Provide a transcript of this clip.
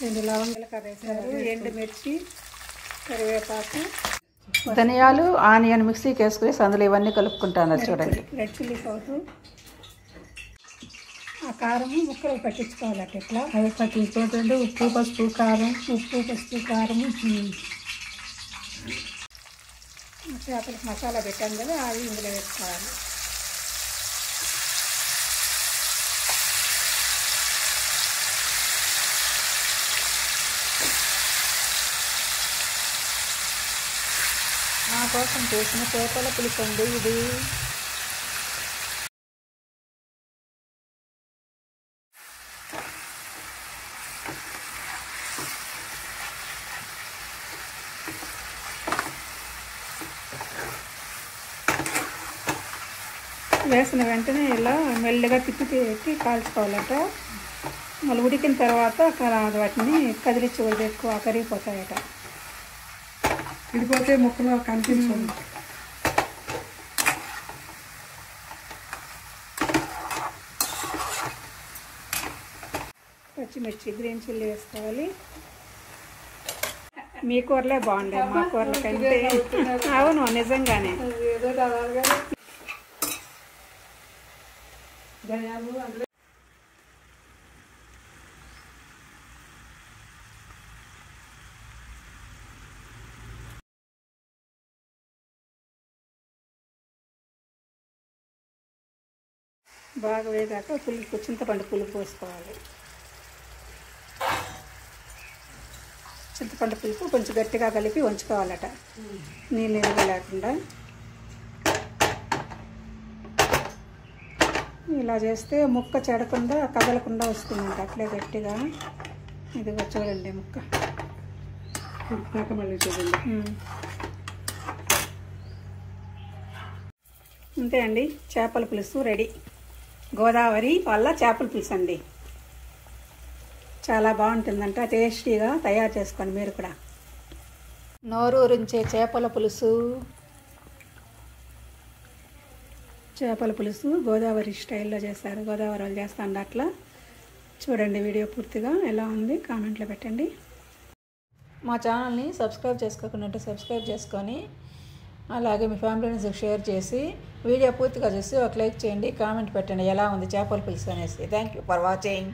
2 లవంగాలు కరేసారు, ఎండుమిర్చి, కరివేపాకు, ధనియాలు, ఆనియన్ మిక్సీకి వేసుకుని అందులో ఇవన్నీ కలుపుకుంటాను చూడండి. రెడ్ చిల్లీ పౌడర్, ఆ కారము ముక్కలు పట్టించుకోవాలట. ఇట్లా అవి పట్టించుకోవద్దండి. ఉప్పు పసుపు కారం చేపలకు మసాలా పెట్టాం కదా, అవి ఇందులో వేసుకోవాలి. నా కోసం చేసిన చేపల పులుసు అండి ఇది. వేసిన వెంటనే ఇలా మెల్లగా తిప్పి పెట్టి కాల్చుకోవాలట. మళ్ళీ ఉడికిన తర్వాత వాటిని కదిలించి ఎక్కువ కరిగిపోతాయట. ఇడిపోతే ముక్కలు కనిపించదు. పచ్చిమిర్చి, గ్రీన్ చిల్లీ వేసుకోవాలి. మీ కూరలే బాగుండే, మా కూరల కంటే. అవును, నిజంగానే. బాగా వేగాక పులుపు, చింతపండు పులుపు పోసుకోవాలి. చింతపండు పులుపు కొంచెం గట్టిగా కలిపి ఉంచుకోవాలట, నీళ్ళు లేకుండా. ఇలా చేస్తే ముక్క చెడకుండా కదలకుండా వస్తుందంట, అట్లే గట్టిగా. ఇదిగో చూడండి ముక్క. మళ్ళీ చూడండి. అంతే అండి, చేపల పులుసు రెడీ. గోదావరి వాళ్ళ చేపల పులుసు అండి. చాలా బాగుంటుందంట, టేస్టీగా తయారు చేసుకోండి మీరు కూడా. నోరూరించే చేపల పులుసు. చేపల పులుసు గోదావరి స్టైల్లో చేశారు, గోదావరి వాళ్ళు చేస్తాండి అట్లా. చూడండి వీడియో పూర్తిగా ఎలా ఉంది కామెంట్లో పెట్టండి. మా ఛానల్ని సబ్స్క్రైబ్ చేసుకోకుండా సబ్స్క్రైబ్ చేసుకొని, అలాగే మీ ఫ్యామిలీని షేర్ చేసి, వీడియో పూర్తిగా చూసి ఒక లైక్ చేయండి, కామెంట్ పెట్టండి ఎలా ఉంది చేపల పులుసు అనేసి. Thank you for watching.